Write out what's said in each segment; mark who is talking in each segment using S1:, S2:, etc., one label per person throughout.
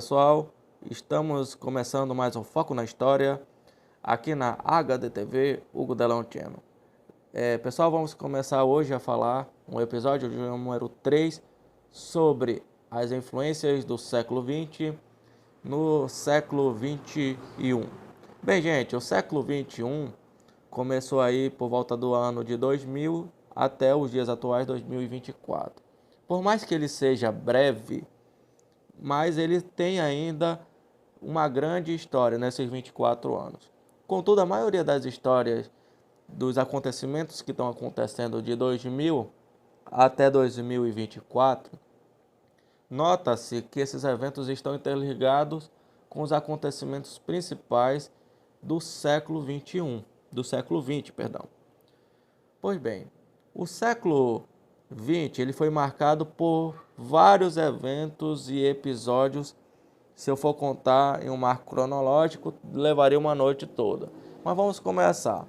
S1: pessoal, estamos começando mais um Foco na História aqui na HDTV Hugo Delão Channel. Pessoal, vamos começar hoje a falar um episódio de número 3 sobre as influências do século XX no século XXI. Bem, gente, o século XXI começou aí por volta do ano de 2000 até os dias atuais, 2024. Por mais que ele seja breve, mas ele tem ainda uma grande história nesses 24 anos. Contudo, a maioria das histórias dos acontecimentos que estão acontecendo de 2000 até 2024, nota-se que esses eventos estão interligados com os acontecimentos principais do século XXI, do século XX, perdão. Pois bem, o século XX ele foi marcado por vários eventos e episódios. Se eu for contar em um marco cronológico, levaria uma noite toda. Mas vamos começar.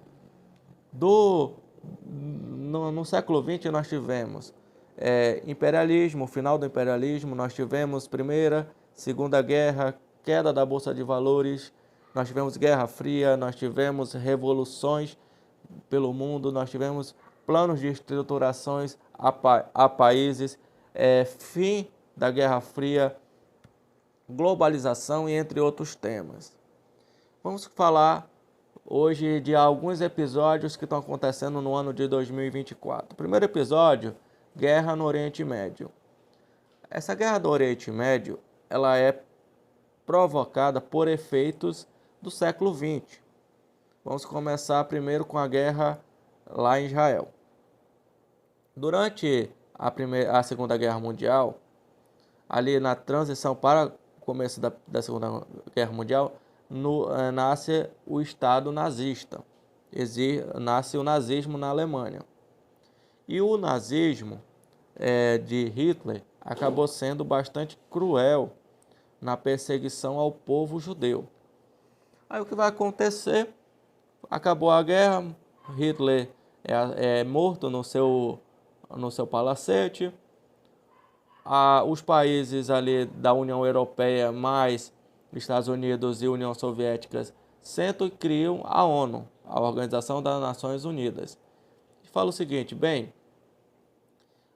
S1: No século XX nós tivemos imperialismo, final do imperialismo, nós tivemos Primeira, Segunda Guerra, queda da Bolsa de Valores, nós tivemos Guerra Fria, nós tivemos revoluções pelo mundo, nós tivemos planos de estruturações a países, fim da Guerra Fria, globalização e entre outros temas. Vamos falar hoje de alguns episódios que estão acontecendo no ano de 2024. O primeiro episódio, Guerra no Oriente Médio. Essa guerra do Oriente Médio, ela é provocada por efeitos do século XX. Vamos começar primeiro com a guerra lá em Israel. Durante a Segunda Guerra Mundial, ali na transição para o começo da Segunda Guerra Mundial, nasce o Estado nazista. Nasce o nazismo na Alemanha. E o nazismo de Hitler acabou sendo bastante cruel na perseguição ao povo judeu. Aí o que vai acontecer? Acabou a guerra, Hitler é morto no seu palacete. Os países ali da União Europeia, mais Estados Unidos e União Soviética, sentam e criam a ONU, a Organização das Nações Unidas. E fala o seguinte, bem,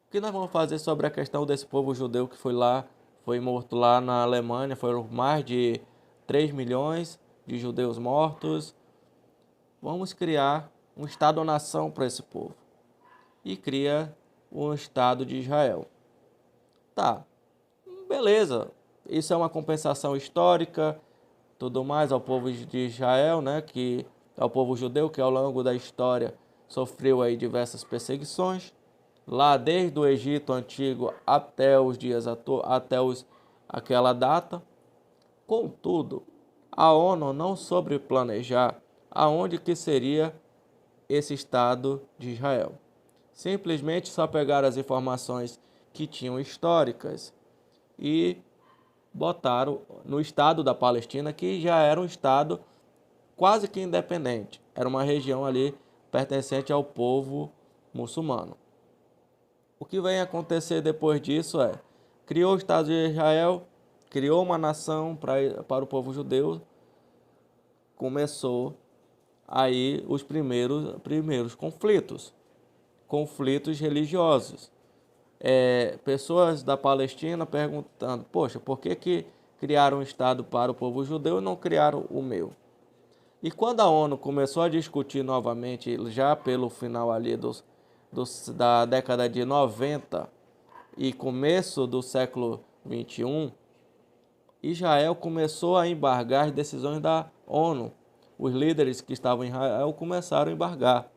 S1: o que nós vamos fazer sobre a questão desse povo judeu que foi morto lá na Alemanha? Foram mais de 3 milhões de judeus mortos. Vamos criar um Estado-nação para esse povo. E cria um Estado de Israel. Tá, beleza. Isso é uma compensação histórica, tudo mais ao povo de Israel, né? Que é o povo judeu que ao longo da história sofreu aí diversas perseguições. Lá desde o Egito Antigo até os dias aquela data. Contudo, a ONU não soube planejar aonde que seria esse Estado de Israel. Simplesmente só pegaram as informações que tinham históricas e botaram no Estado da Palestina, que já era um Estado quase que independente. Era uma região ali pertencente ao povo muçulmano. O que vem acontecer depois disso criou o Estado de Israel, criou uma nação para o povo judeu, começou aí os primeiros conflitos religiosos. Pessoas da Palestina perguntando, poxa, por que criaram um Estado para o povo judeu e não criaram o meu? E quando a ONU começou a discutir novamente, já pelo final ali da década de 90 e começo do século 21, Israel começou a embargar as decisões da ONU. Os líderes que estavam em Israel começaram a embargar.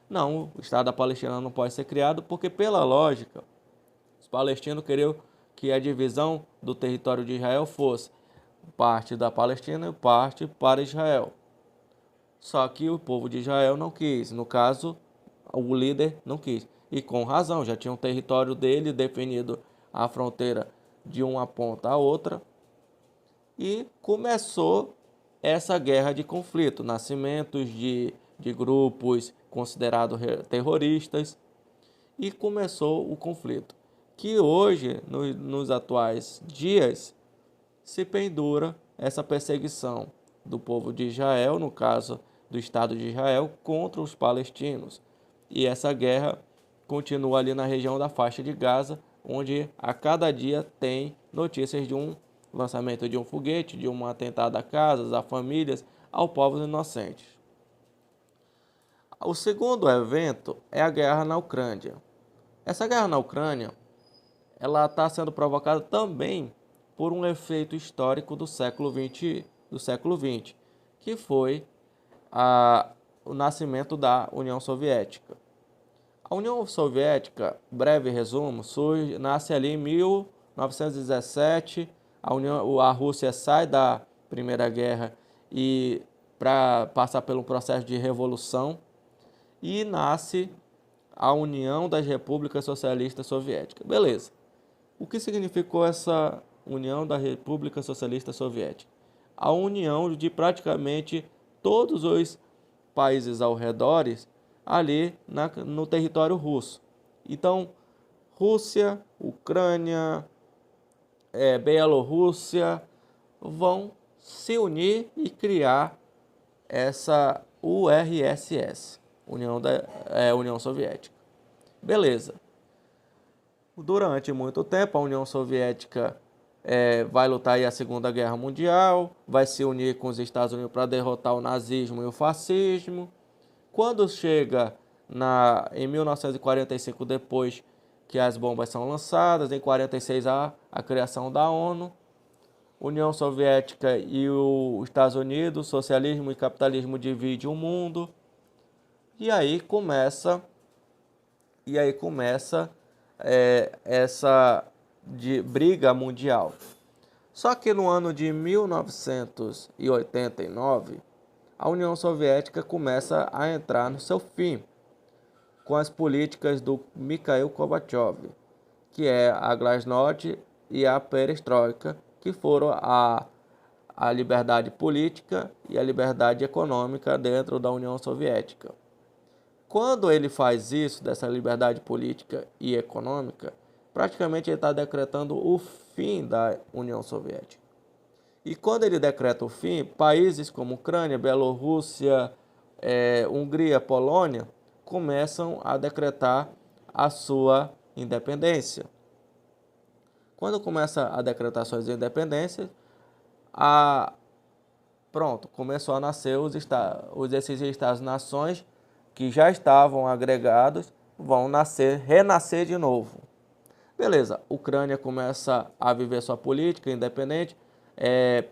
S1: Não, o Estado da Palestina não pode ser criado porque, pela lógica, os palestinos queriam que a divisão do território de Israel fosse parte da Palestina e parte para Israel. Só que o povo de Israel não quis. No caso, o líder não quis. E com razão, já tinha um território dele definido a fronteira de uma ponta a outra. E começou essa guerra de conflito, nascimentos de grupos considerados terroristas. E começou o conflito, que hoje, nos atuais dias, se pendura essa perseguição do povo de Israel, no caso do Estado de Israel, contra os palestinos. E essa guerra continua ali na região da faixa de Gaza, onde a cada dia tem notícias de um lançamento de um foguete, de um atentado a casas, a famílias, aos povos inocentes. O segundo evento é a guerra na Ucrânia. Essa guerra na Ucrânia, ela está sendo provocada também por um efeito histórico do século XX, que foi o nascimento da União Soviética. A União Soviética, breve resumo, nasce ali em 1917. A Rússia sai da Primeira Guerra e para passar pelo processo de revolução, e nasce a União das Repúblicas Socialistas Soviéticas. Beleza. O que significou essa União da República Socialista Soviética? A união de praticamente todos os países ao redor ali no território russo. Então, Rússia, Ucrânia, Bielorrússia vão se unir e criar essa URSS, União Soviética. Beleza. Durante muito tempo, a União Soviética vai lutar aí a Segunda Guerra Mundial, vai se unir com os Estados Unidos para derrotar o nazismo e o fascismo. Quando chega em 1945, depois que as bombas são lançadas, em 46 a criação da ONU, União Soviética e os Estados Unidos, socialismo e capitalismo dividem o mundo. E aí começa essa briga mundial. Só que no ano de 1989, a União Soviética começa a entrar no seu fim, com as políticas do Mikhail Gorbachev, que é a Glasnost e a Perestroika, que foram a liberdade política e a liberdade econômica dentro da União Soviética. Quando ele faz isso, dessa liberdade política e econômica, praticamente ele está decretando o fim da União Soviética. E quando ele decreta o fim, países como Ucrânia, Bielorrússia, Hungria, Polônia, começam a decretar a sua independência. Quando começa a decretar suas independências, começou a nascer esses Estados-nações que já estavam agregados, vão renascer de novo. Beleza, Ucrânia começa a viver sua política independente,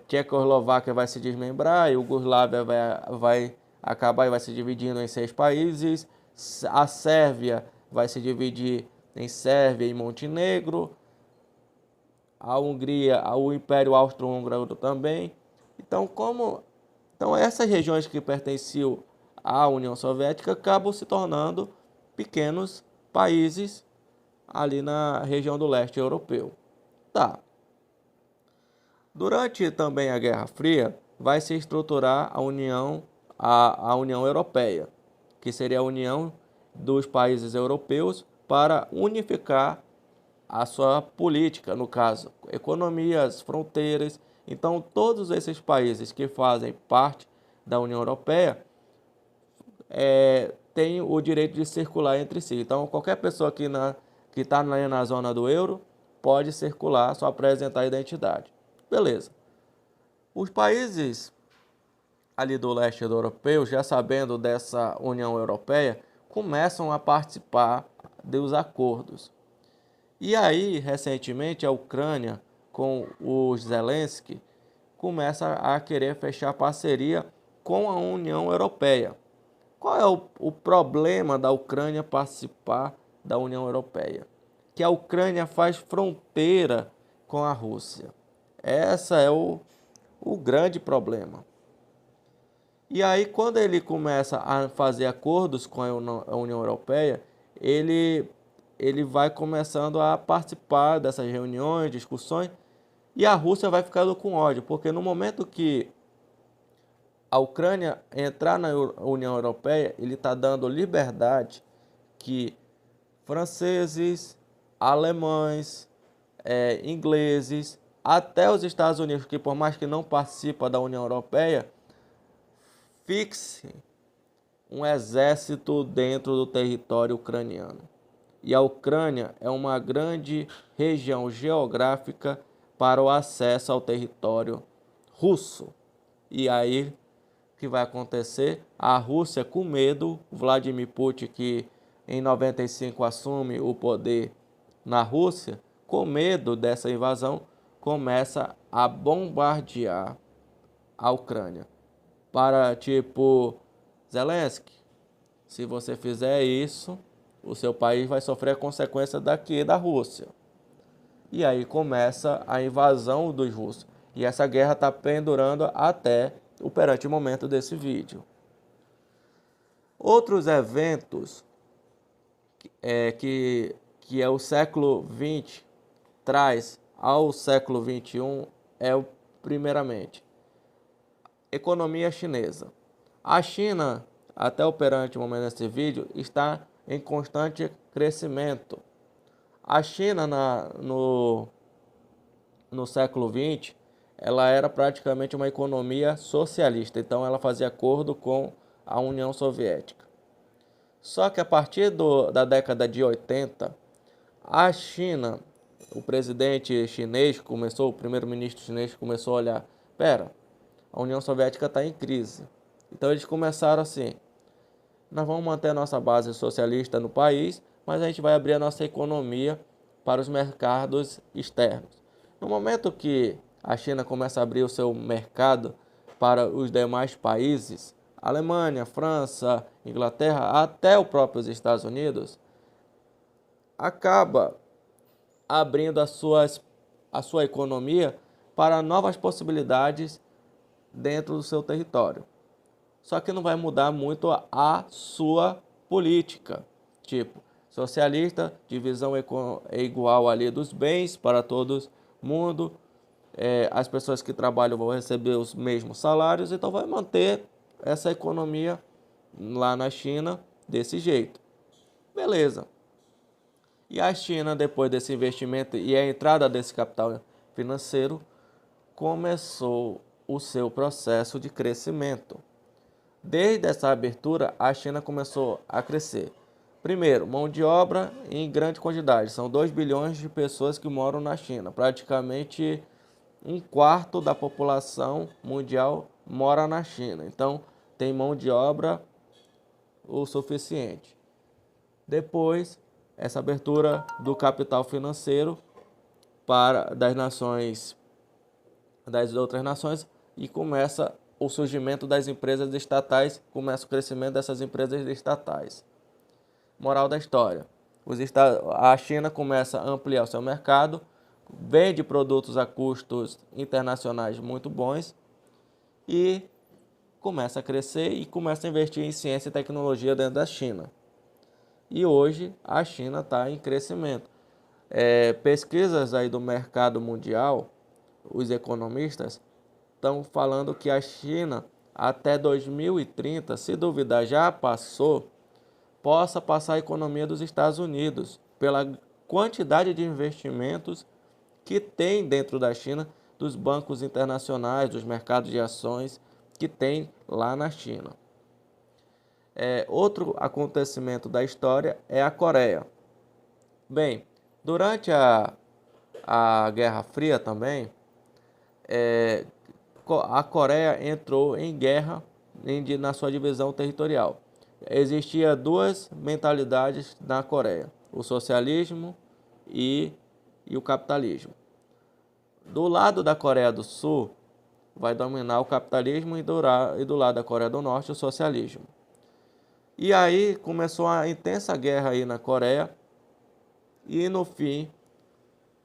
S1: Tchecoslováquia vai se desmembrar, Iugoslávia vai acabar e vai se dividindo em 6 países, a Sérvia vai se dividir em Sérvia e Montenegro, a Hungria, o Império Austro-Húngaro também. Então essas regiões que pertenciam à União Soviética acabam se tornando pequenos países ali na região do leste europeu. Tá. Durante também a Guerra Fria, vai se estruturar a União Europeia, que seria a união dos países europeus para unificar a sua política, no caso, economias, fronteiras. Então, todos esses países que fazem parte da União Europeia têm o direito de circular entre si. Então, qualquer pessoa que está na zona do euro pode circular, só apresentar a identidade. Beleza. Os países ali do leste europeu, já sabendo dessa União Europeia, começam a participar dos acordos. E aí, recentemente, a Ucrânia, com o Zelensky, começa a querer fechar parceria com a União Europeia. Qual é o problema da Ucrânia participar da União Europeia? Que a Ucrânia faz fronteira com a Rússia. Esse é o grande problema. E aí, quando ele começa a fazer acordos com a União Europeia, ele vai começando a participar dessas reuniões, discussões, e a Rússia vai ficando com ódio, porque no momento que a Ucrânia entrar na União Europeia, ele está dando liberdade que franceses, alemães, ingleses, até os Estados Unidos, que por mais que não participa da União Europeia, fixe um exército dentro do território ucraniano. E a Ucrânia é uma grande região geográfica para o acesso ao território russo. E aí, o que vai acontecer? A Rússia, com medo, Vladimir Putin, que em 95 assume o poder na Rússia, com medo dessa invasão, começa a bombardear a Ucrânia. Para tipo, Zelensky, se você fizer isso, o seu país vai sofrer a consequência daqui da Rússia. E aí começa a invasão dos russos. E essa guerra está pendurando até o perante momento desse vídeo. Outros eventos que é o século XX traz ao século XXI primeiramente, economia chinesa. A China, até o perante momento desse vídeo, está em constante crescimento. A China no século XX, ela era praticamente uma economia socialista, então ela fazia acordo com a União Soviética. Só que a partir da década de 80, a China, o presidente chinês o primeiro-ministro chinês começou a olhar, a União Soviética está em crise. Então eles começaram assim, nós vamos manter a nossa base socialista no país, mas a gente vai abrir a nossa economia para os mercados externos. No momento que a China começa a abrir o seu mercado para os demais países, Alemanha, França, Inglaterra, até o próprio Estados Unidos, acaba abrindo a sua economia para novas possibilidades dentro do seu território. Só que não vai mudar muito a sua política. Tipo, socialista, divisão é igual ali dos bens para todo mundo. As pessoas que trabalham vão receber os mesmos salários, então vai manter essa economia lá na China desse jeito. Beleza. E a China, depois desse investimento e a entrada desse capital financeiro, começou o seu processo de crescimento. Desde essa abertura, a China começou a crescer. Primeiro, mão de obra em grande quantidade. São 2 bilhões de pessoas que moram na China. Praticamente 1/4 da população mundial mora na China. Então, tem mão de obra o suficiente. Depois, essa abertura do capital financeiro das outras nações, e começa o surgimento das empresas estatais, começa o crescimento dessas empresas estatais. Moral da história: a China começa a ampliar o seu mercado, vende produtos a custos internacionais muito bons e começa a crescer e começa a investir em ciência e tecnologia dentro da China. E hoje a China está em crescimento. Pesquisas aí do mercado mundial, os economistas estão falando que a China até 2030, se duvidar já possa passar a economia dos Estados Unidos pela quantidade de investimentos que tem dentro da China, dos bancos internacionais, dos mercados de ações que tem lá na China. Outro acontecimento da história é a Coreia. Bem, durante a Guerra Fria também, a Coreia entrou em guerra na sua divisão territorial. Existia duas mentalidades na Coreia: o socialismo e o capitalismo. Do lado da Coreia do Sul vai dominar o capitalismo e do lado da Coreia do Norte o socialismo. E aí começou a intensa guerra aí na Coreia e no fim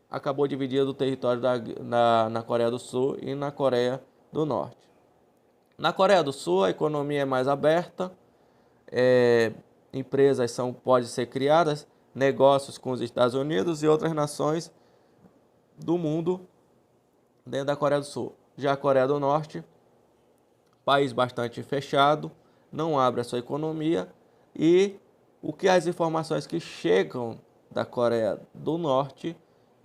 S1: acabou dividindo o território na Coreia do Sul e na Coreia do Norte. Na Coreia do Sul a economia é mais aberta, empresas podem ser criadas, negócios com os Estados Unidos e outras nações do mundo dentro da Coreia do Sul. Já a Coreia do Norte, país bastante fechado, não abre a sua economia, e as informações que chegam da Coreia do Norte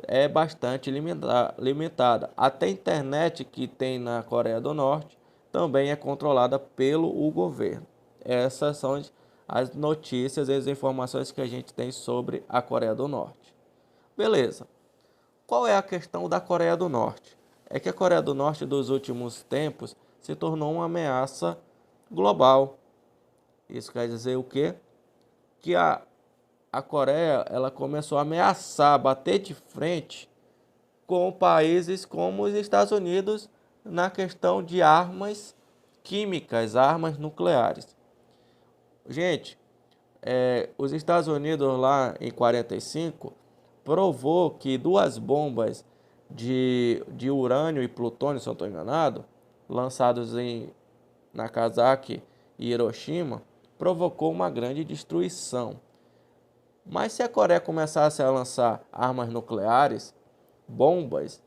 S1: é bastante limitada. Até a internet que tem na Coreia do Norte também é controlada pelo governo. Essas são as notícias e as informações que a gente tem sobre a Coreia do Norte. Beleza. Qual é a questão da Coreia do Norte? É que a Coreia do Norte dos últimos tempos se tornou uma ameaça global. Isso quer dizer o quê? Que a Coreia ela começou a ameaçar, bater de frente com países como os Estados Unidos na questão de armas químicas, armas nucleares. Gente, os Estados Unidos lá em 45 provou que duas bombas de urânio e plutônio, se eu não estou enganado, lançados em Nagasaki e Hiroshima, provocou uma grande destruição. Mas se a Coreia começasse a lançar armas nucleares, bombas,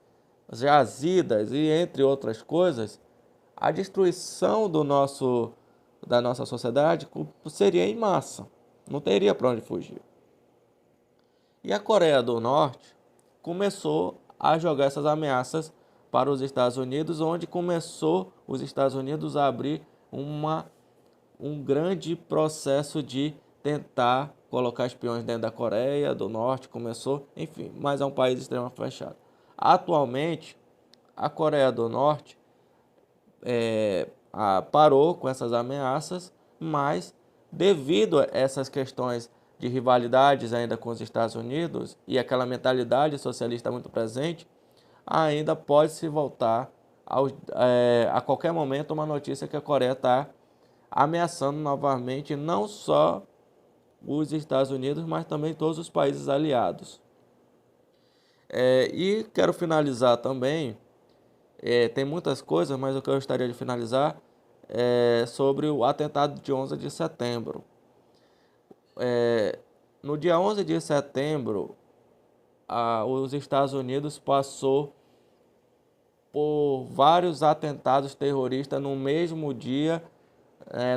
S1: jazidas e entre outras coisas, a destruição da nossa sociedade seria em massa. Não teria para onde fugir. E a Coreia do Norte começou a jogar essas ameaças para os Estados Unidos, onde começou os Estados Unidos a abrir um grande processo de tentar colocar espiões dentro da Coreia do Norte, começou, enfim, mas é um país extremamente fechado. Atualmente, a Coreia do Norte parou com essas ameaças, mas devido a essas questões de rivalidades ainda com os Estados Unidos e aquela mentalidade socialista muito presente, ainda pode se voltar a qualquer momento uma notícia que a Coreia está ameaçando novamente não só os Estados Unidos, mas também todos os países aliados. E quero finalizar também, tem muitas coisas, mas o que eu gostaria de finalizar é sobre o atentado de 11 de setembro. No dia 11 de setembro, os Estados Unidos passou por vários atentados terroristas no mesmo dia,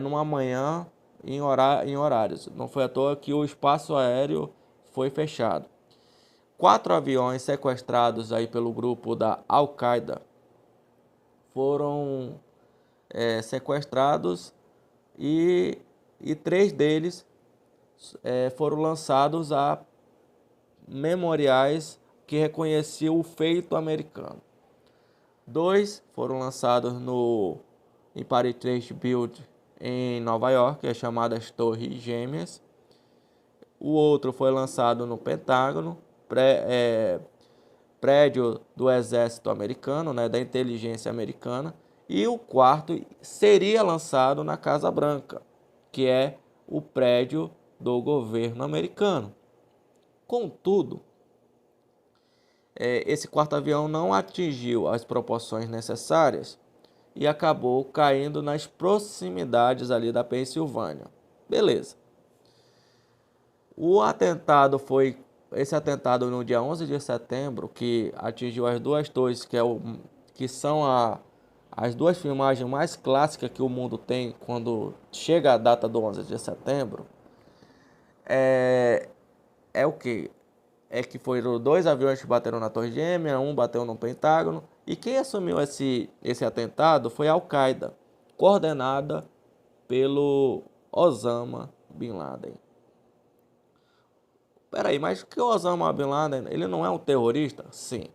S1: numa manhã, em horários. Não foi à toa que o espaço aéreo foi fechado. 4 aviões sequestrados aí pelo grupo da Al-Qaeda foram sequestrados e 3 deles foram lançados a memoriais que reconheciam o feito americano. 2 foram lançados no Empire State Building em Nova York, as chamadas Torres Gêmeas. O outro foi lançado no Pentágono, prédio do Exército Americano, da inteligência americana. E o quarto seria lançado na Casa Branca, que é o prédio do governo americano. Contudo, esse quarto avião não atingiu as proporções necessárias e acabou caindo nas proximidades ali da Pensilvânia. Beleza. Esse atentado no dia 11 de setembro, que atingiu as duas torres, que são as duas filmagens mais clássicas que o mundo tem quando chega a data do 11 de setembro, o que? É que foram 2 aviões que bateram na Torre Gêmea, um bateu no Pentágono, e quem assumiu esse atentado foi a Al-Qaeda, coordenada pelo Osama Bin Laden. Peraí, mas que o Osama Bin Laden, ele não é um terrorista? Sim.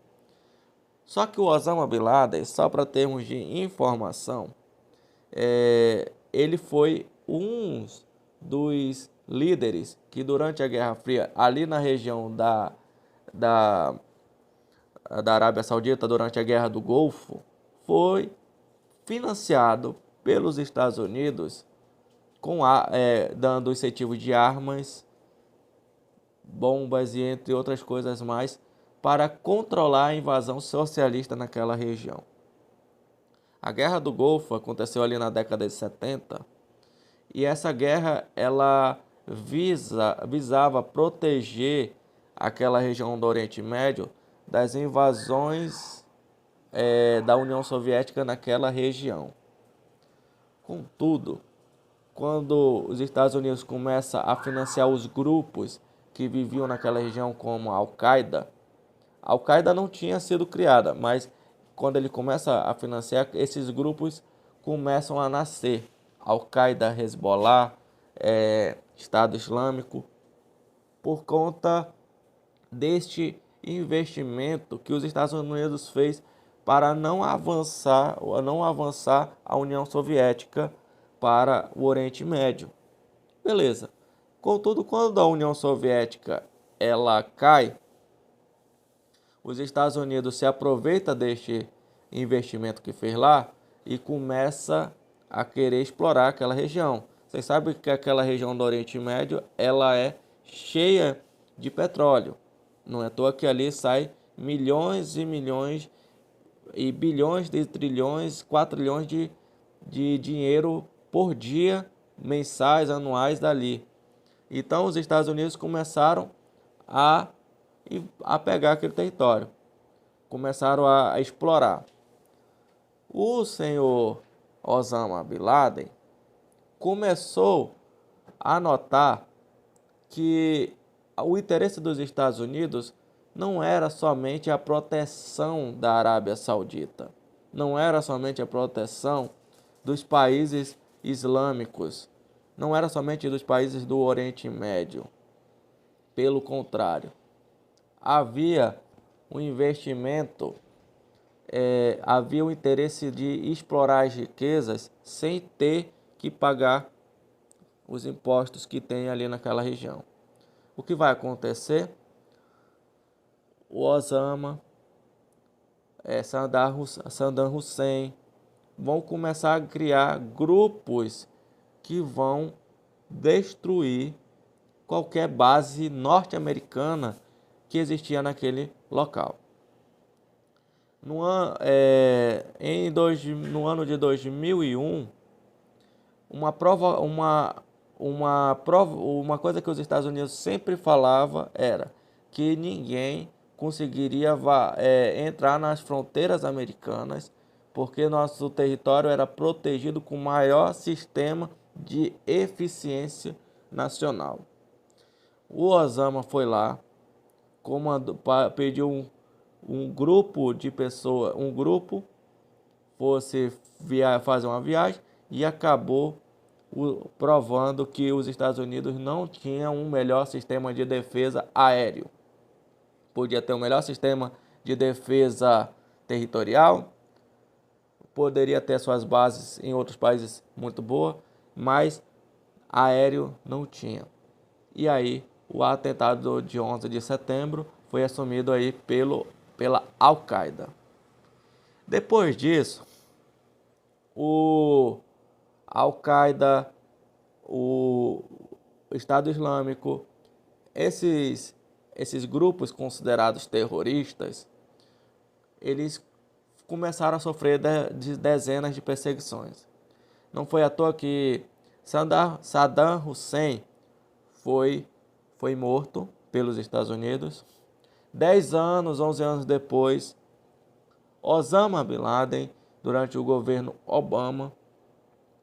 S1: Só que o Osama Bin Laden, só para termos de informação, ele foi um dos líderes que durante a Guerra Fria, ali na região da Arábia Saudita, durante a Guerra do Golfo, foi financiado pelos Estados Unidos dando incentivo de armas, bombas e entre outras coisas mais para controlar a invasão socialista naquela região. A Guerra do Golfo aconteceu ali na década de 70 e essa guerra ela visava proteger aquela região do Oriente Médio das invasões da União Soviética naquela região. Contudo, quando os Estados Unidos começam a financiar os grupos que viviam naquela região como a Al-Qaeda, A Al-Qaeda não tinha sido criada, mas quando ele começa a financiar, esses grupos começam a nascer. Al-Qaeda, Hezbollah, Estado Islâmico, por conta deste investimento que os Estados Unidos fez para não avançar a União Soviética para o Oriente Médio. Beleza. Contudo, quando a União Soviética ela cai, os Estados Unidos se aproveita deste investimento que fez lá e começa a querer explorar aquela região. Vocês sabem que aquela região do Oriente Médio ela é cheia de petróleo. Não é à toa que ali sai milhões e milhões e bilhões de trilhões, quatrilhões de dinheiro por dia, mensais, anuais dali. Então os Estados Unidos começaram a pegar aquele território, começaram a explorar. O senhor Osama Bin Laden começou a notar que o interesse dos Estados Unidos não era somente a proteção da Arábia Saudita, não era somente a proteção dos países islâmicos, não era somente dos países do Oriente Médio. Pelo contrário, havia um investimento, havia o interesse de explorar as riquezas sem ter que pagar os impostos que tem ali naquela região. O que vai acontecer? O Osama, Saddam Hussein vão começar a criar grupos que vão destruir qualquer base norte-americana que existia naquele local. No ano de 2001, uma coisa que os Estados Unidos sempre falava era que ninguém conseguiria entrar nas fronteiras americanas porque nosso território era protegido com o maior sistema de eficiência nacional. O Osama foi lá, pediu um grupo de pessoas, fosse fazer uma viagem e acabou provando que os Estados Unidos não tinham um melhor sistema de defesa aéreo. Podia ter um melhor sistema de defesa territorial, poderia ter suas bases em outros países muito boas, mas aéreo não tinha. E aí o atentado de 11 de setembro foi assumido aí pela Al-Qaeda. Depois disso, o Al-Qaeda, o Estado Islâmico, esses grupos considerados terroristas, eles começaram a sofrer de dezenas de perseguições. Não foi à toa que Saddam Hussein foi morto pelos Estados Unidos. 11 anos depois, Osama Bin Laden, durante o governo Obama,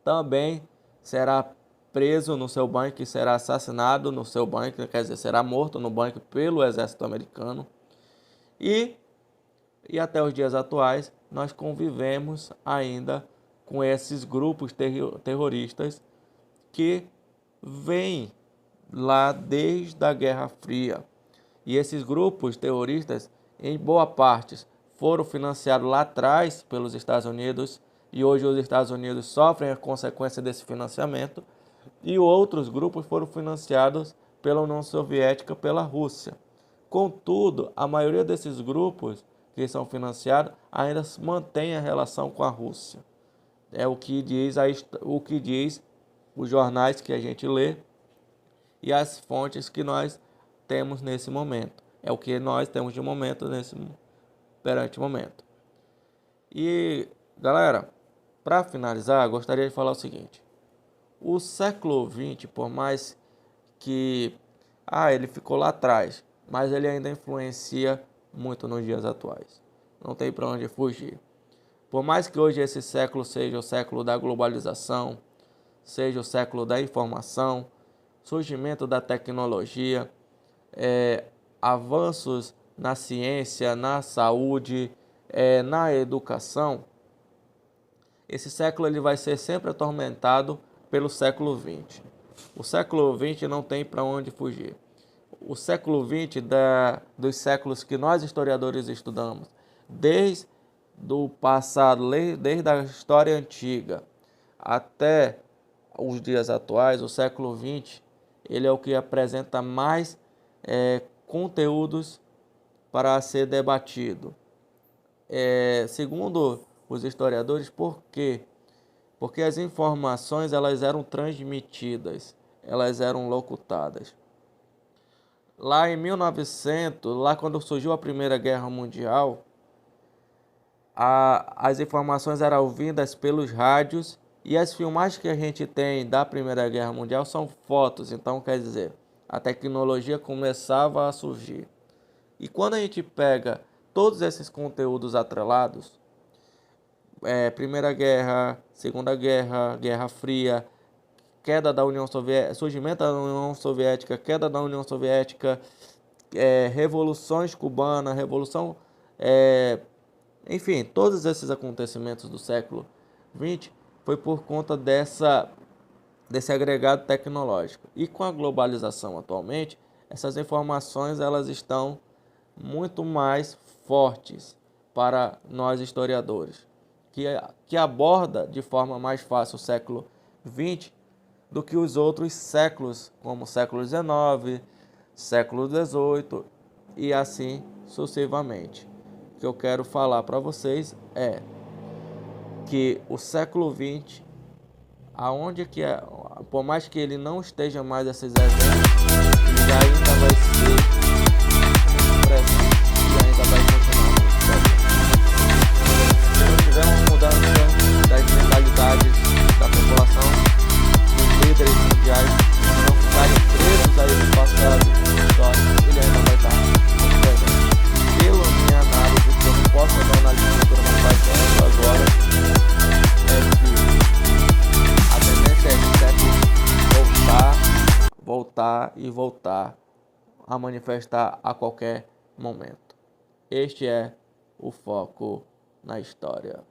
S1: também será preso no seu bunker, será assassinado no seu bunker, quer dizer, será morto no bunker pelo exército americano. E até os dias atuais, nós convivemos ainda com esses grupos terroristas que vêm lá desde a Guerra Fria. E esses grupos terroristas, em boa parte, foram financiados lá atrás pelos Estados Unidos e hoje os Estados Unidos sofrem a consequência desse financiamento, e outros grupos foram financiados pela União Soviética, pela Rússia. Contudo, a maioria desses grupos que são financiados ainda mantém a relação com a Rússia. É o que diz os jornais que a gente lê e as fontes que nós temos nesse momento. É o que nós temos de momento perante momento. E, galera, para finalizar, gostaria de falar o seguinte. O século XX, por mais que ele ficou lá atrás, mas ele ainda influencia muito nos dias atuais. Não tem para onde fugir. Por mais que hoje esse século seja o século da globalização, seja o século da informação, surgimento da tecnologia, avanços na ciência, na saúde, na educação, esse século ele vai ser sempre atormentado pelo século XX. O século XX não tem para onde fugir. O século XX, dos séculos que nós historiadores estudamos, desde do passado, desde a história antiga até os dias atuais, o século XX, ele é o que apresenta mais conteúdos para ser debatido. Segundo os historiadores, por quê? Porque as informações elas eram transmitidas, elas eram locutadas. Lá em 1900, lá quando surgiu a Primeira Guerra Mundial, as informações eram ouvidas pelos rádios e as filmagens que a gente tem da Primeira Guerra Mundial são fotos. Então, quer dizer, a tecnologia começava a surgir. E quando a gente pega todos esses conteúdos atrelados, Primeira Guerra, Segunda Guerra, Guerra Fria, queda da União Soviética, surgimento da União Soviética, queda da União Soviética, revoluções cubanas, revolução, enfim, todos esses acontecimentos do século XX foi por conta desse agregado tecnológico. E com a globalização atualmente, essas informações elas estão muito mais fortes para nós historiadores, que aborda de forma mais fácil o século XX do que os outros séculos, como o século XIX, século XVIII e assim sucessivamente. O que eu quero falar para vocês é que o século XX, por mais que ele não esteja mais esses eventos, ele ainda vai ser presente e ainda vai continuar muito presente. Se não tiver uma mudança das mentalidades da população, os líderes mundiais não ficarem presos a esse passado histórico, ele ainda vai estar muito presente. Pela minha análise, que eu não posso dar uma análise futura, mas vai ser agora, é que a tendência é sempre voltar a manifestar a qualquer momento. Este é o foco na história.